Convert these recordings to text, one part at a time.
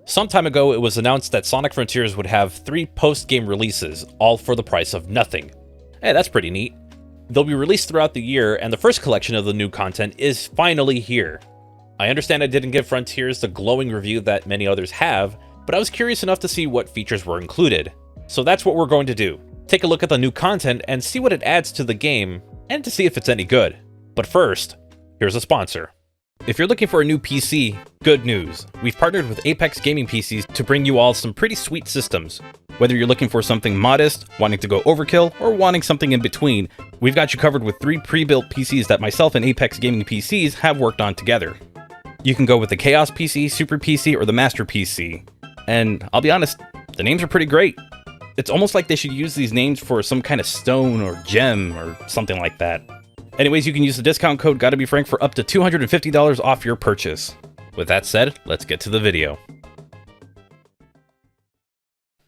Some time ago, it was announced that Sonic Frontiers would have 3 post-game releases, all for the price of nothing. Hey, that's pretty neat. They'll be released throughout the year, and the first collection of the new content is finally here. I understand I didn't give Frontiers the glowing review that many others have, but I was curious enough to see what features were included. So that's what we're going to do. Take a look at the new content and see what it adds to the game, and to see if it's any good. But first, here's a sponsor. If you're looking for a new PC, good news. We've partnered with Apex Gaming PCs to bring you all some pretty sweet systems. Whether you're looking for something modest, wanting to go overkill, or wanting something in between, we've got you covered with 3 pre-built PCs that myself and Apex Gaming PCs have worked on together. You can go with the Chaos PC, Super PC, or the Master PC. And I'll be honest, the names are pretty great. It's almost like they should use these names for some kind of stone or gem or something like that. Anyways, you can use the discount code GottaBeFrank for up to $250 off your purchase. With that said, let's get to the video.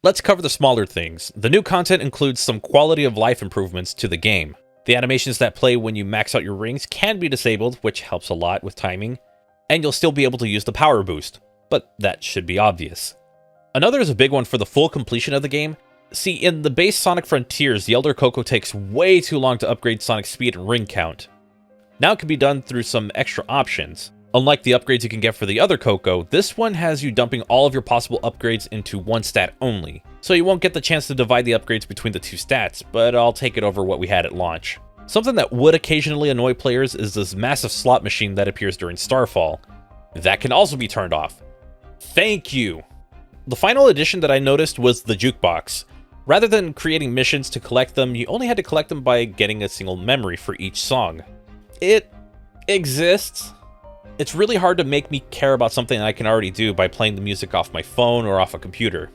Let's cover the smaller things. The new content includes some quality of life improvements to the game. The animations that play when you max out your rings can be disabled, which helps a lot with timing, and you'll still be able to use the power boost, but that should be obvious. Another is a big one for the full completion of the game. See, in the base Sonic Frontiers, the Elder Coco takes way too long to upgrade Sonic's speed and ring count. Now it can be done through some extra options. Unlike the upgrades you can get for the other Coco, this one has you dumping all of your possible upgrades into one stat only. So you won't get the chance to divide the upgrades between the 2 stats, but I'll take it over what we had at launch. Something that would occasionally annoy players is this massive slot machine that appears during Starfall. That can also be turned off. Thank you! The final addition that I noticed was the jukebox. Rather than creating missions to collect them, you only had to collect them by getting a single memory for each song. It exists. It's really hard to make me care about something I can already do by playing the music off my phone or off a computer.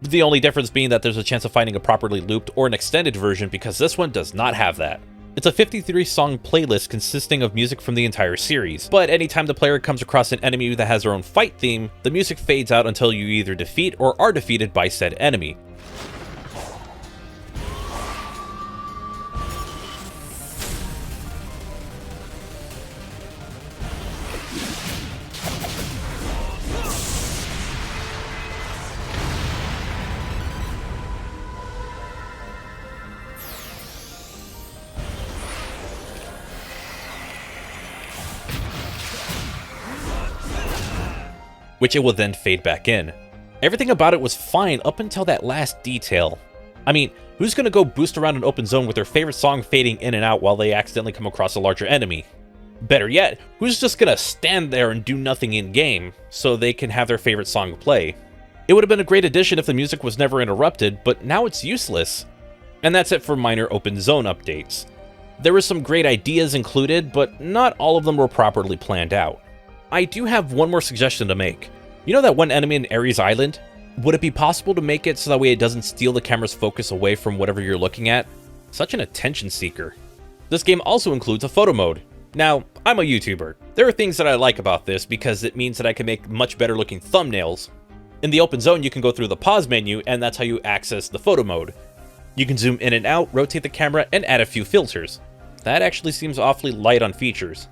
The only difference being that there's a chance of finding a properly looped or an extended version, because this one does not have that. It's a 53-song playlist consisting of music from the entire series, but anytime the player comes across an enemy that has their own fight theme, the music fades out until you either defeat or are defeated by said enemy. Which it will then fade back in. Everything about it was fine up until that last detail. I mean, who's gonna go boost around an open zone with their favorite song fading in and out while they accidentally come across a larger enemy? Better yet, who's just gonna stand there and do nothing in-game so they can have their favorite song play? It would have been a great addition if the music was never interrupted, but now it's useless. And that's it for minor open zone updates. There were some great ideas included, but not all of them were properly planned out. I do have one more suggestion to make. You know that one enemy in Ares Island? Would it be possible to make it so that way it doesn't steal the camera's focus away from whatever you're looking at? Such an attention seeker. This game also includes a photo mode. Now, I'm a YouTuber. There are things that I like about this because it means that I can make much better looking thumbnails. In the open zone, you can go through the pause menu, and that's how you access the photo mode. You can zoom in and out, rotate the camera, and add a few filters. That actually seems awfully light on features.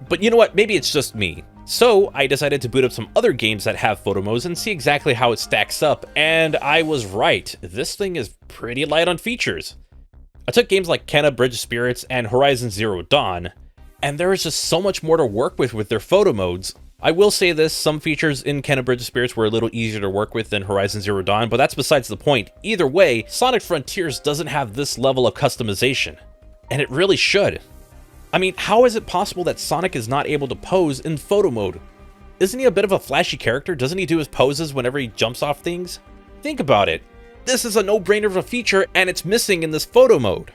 But you know what, maybe it's just me. So I decided to boot up some other games that have photo modes and see exactly how it stacks up, and I was right. This thing is pretty light on features. I took games like Kenna Bridge of Spirits and Horizon Zero Dawn, and there is just so much more to work with their photo modes. I will say this, some features in Kenna Bridge of Spirits were a little easier to work with than Horizon Zero Dawn, but that's besides the point. Either way, Sonic Frontiers doesn't have this level of customization, and it really should. I mean, how is it possible that Sonic is not able to pose in photo mode? Isn't he a bit of a flashy character? Doesn't he do his poses whenever he jumps off things? Think about it. This is a no-brainer of a feature, and it's missing in this photo mode.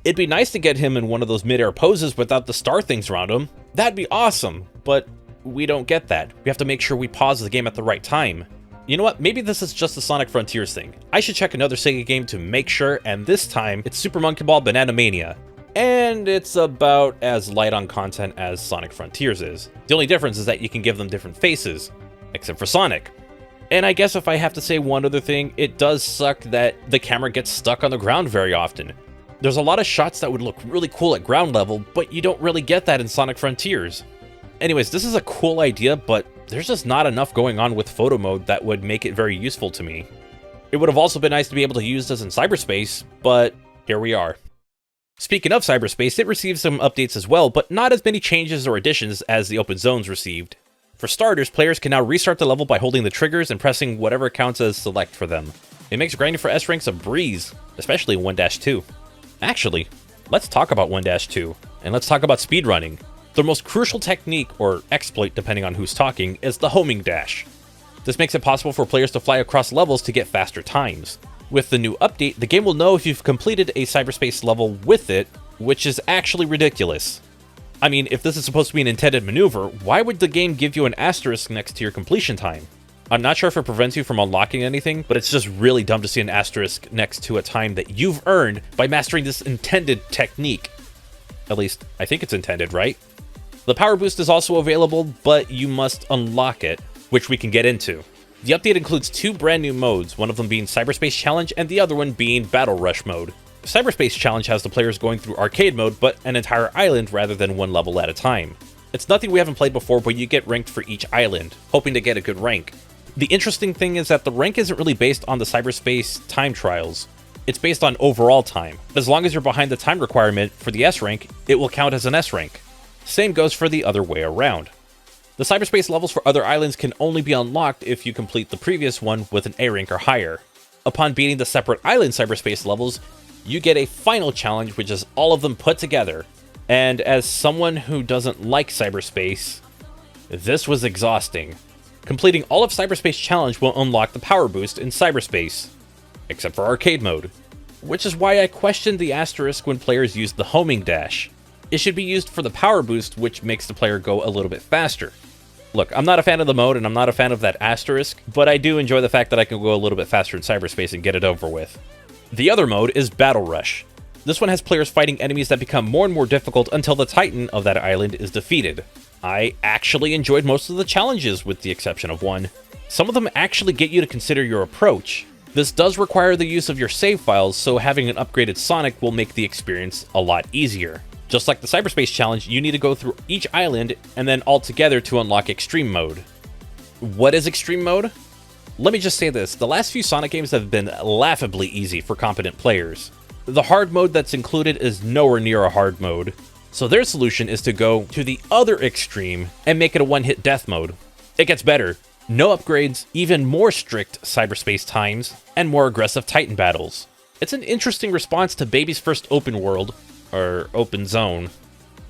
It'd be nice to get him in one of those mid-air poses without the star things around him. That'd be awesome, but we don't get that. We have to make sure we pause the game at the right time. You know what? Maybe this is just a Sonic Frontiers thing. I should check another Sega game to make sure, and this time, it's Super Monkey Ball Banana Mania. And it's about as light on content as Sonic Frontiers is. The only difference is that you can give them different faces, except for Sonic. And I guess if I have to say one other thing, it does suck that the camera gets stuck on the ground very often. There's a lot of shots that would look really cool at ground level, but you don't really get that in Sonic Frontiers. Anyways, this is a cool idea, but there's just not enough going on with photo mode that would make it very useful to me. It would have also been nice to be able to use this in cyberspace, but here we are. Speaking of cyberspace, it received some updates as well, but not as many changes or additions as the open zones received. For starters, players can now restart the level by holding the triggers and pressing whatever counts as select for them. It makes grinding for S ranks a breeze, especially in 1-2. Actually, let's talk about 1-2, and let's talk about speedrunning. The most crucial technique, or exploit depending on who's talking, is the homing dash. This makes it possible for players to fly across levels to get faster times. With the new update, the game will know if you've completed a cyberspace level with it, which is actually ridiculous. I mean, if this is supposed to be an intended maneuver, why would the game give you an asterisk next to your completion time? I'm not sure if it prevents you from unlocking anything, but it's just really dumb to see an asterisk next to a time that you've earned by mastering this intended technique. At least, I think it's intended, right? The power boost is also available, but you must unlock it, which we can get into. The update includes 2 brand new modes, one of them being Cyberspace Challenge and the other one being Battle Rush mode. Cyberspace Challenge has the players going through arcade mode, but an entire island rather than one level at a time. It's nothing we haven't played before, but you get ranked for each island, hoping to get a good rank. The interesting thing is that the rank isn't really based on the cyberspace time trials. It's based on overall time. As long as you're behind the time requirement for the S rank, it will count as an S rank. Same goes for the other way around. The cyberspace levels for other islands can only be unlocked if you complete the previous one with an A rank or higher. Upon beating the separate island cyberspace levels, you get a final challenge, which is all of them put together. And as someone who doesn't like cyberspace, this was exhausting. Completing all of Cyberspace Challenge will unlock the power boost in cyberspace, except for arcade mode, which is why I questioned the asterisk when players used the homing dash. It should be used for the power boost, which makes the player go a little bit faster. Look, I'm not a fan of the mode and I'm not a fan of that asterisk, but I do enjoy the fact that I can go a little bit faster in cyberspace and get it over with. The other mode is Battle Rush. This one has players fighting enemies that become more and more difficult until the Titan of that island is defeated. I actually enjoyed most of the challenges with the exception of one. Some of them actually get you to consider your approach. This does require the use of your save files, so having an upgraded Sonic will make the experience a lot easier. Just like the Cyberspace Challenge, you need to go through each island and then all together to unlock Extreme Mode. What is Extreme Mode? Let me just say this, the last few Sonic games have been laughably easy for competent players. The hard mode that's included is nowhere near a hard mode, so their solution is to go to the other extreme and make it a one-hit death mode. It gets better. No upgrades, even more strict cyberspace times, and more aggressive Titan battles. It's an interesting response to Baby's first open world, or open zone.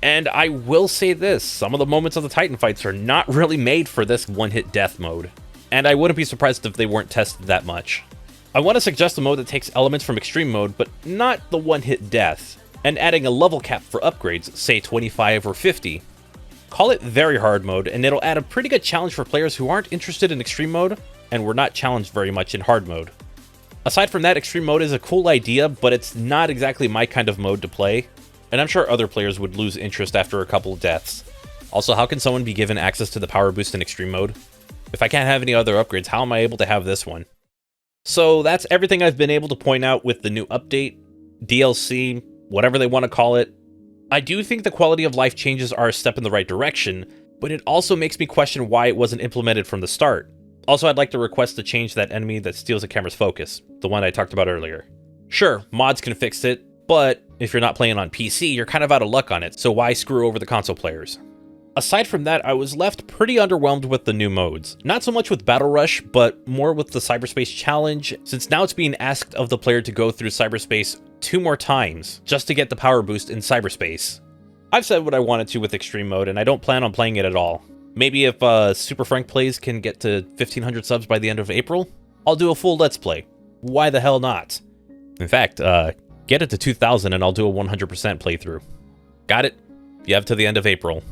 And I will say this, some of the moments of the Titan fights are not really made for this one-hit death mode. And I wouldn't be surprised if they weren't tested that much. I want to suggest a mode that takes elements from extreme mode, but not the one-hit death, and adding a level cap for upgrades, say 25 or 50. Call it very hard mode, and it'll add a pretty good challenge for players who aren't interested in extreme mode, and were not challenged very much in hard mode. Aside from that, extreme mode is a cool idea, but it's not exactly my kind of mode to play, and I'm sure other players would lose interest after a couple of deaths. Also, how can someone be given access to the power boost in extreme mode? If I can't have any other upgrades, how am I able to have this one? So that's everything I've been able to point out with the new update, DLC, whatever they want to call it. I do think the quality of life changes are a step in the right direction, but it also makes me question why it wasn't implemented from the start. Also, I'd like to request to change that enemy that steals the camera's focus, the one I talked about earlier. Sure, mods can fix it, but if you're not playing on PC, you're kind of out of luck on it, so why screw over the console players? Aside from that, I was left pretty underwhelmed with the new modes. Not so much with Battle Rush, but more with the Cyberspace Challenge, since now it's being asked of the player to go through cyberspace 2 more times, just to get the power boost in cyberspace. I've said what I wanted to with Extreme Mode, and I don't plan on playing it at all. Maybe if Super Frank Plays can get to 1,500 subs by the end of April, I'll do a full Let's Play. Why the hell not? In fact, get it to 2,000 and I'll do a 100% playthrough. Got it? You have to the end of April.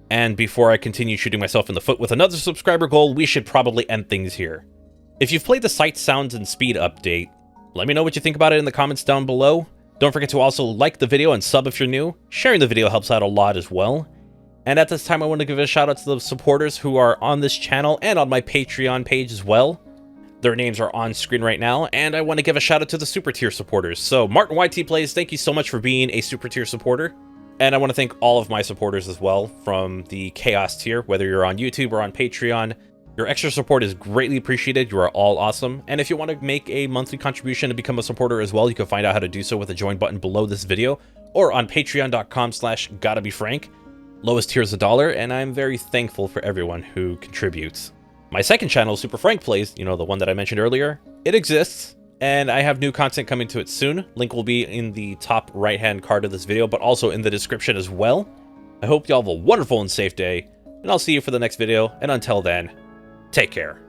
And before I continue shooting myself in the foot with another subscriber goal, we should probably end things here. If you've played the Sight, Sounds, and Speed update, let me know what you think about it in the comments down below. Don't forget to also like the video and sub if you're new. Sharing the video helps out a lot as well. And at this time, I want to give a shout out to the supporters who are on this channel and on my Patreon page as well. Their names are on screen right now, and I want to give a shout out to the super tier supporters. So Martin YT Plays, thank you so much for being a super tier supporter. And I want to thank all of my supporters as well, from the Chaos tier, whether you're on YouTube or on Patreon. Your extra support is greatly appreciated. You are all awesome. And if you want to make a monthly contribution and become a supporter as well, you can find out how to do so with the join button below this video or on patreon.com/GottaBeFrank. Lowest tier is $1, and I'm very thankful for everyone who contributes. My second channel, Super Frank Plays, the one that I mentioned earlier, it exists, and I have new content coming to it soon. Link will be in the top right-hand card of this video, but also in the description as well. I hope y'all have a wonderful and safe day, and I'll see you for the next video, and until then, take care.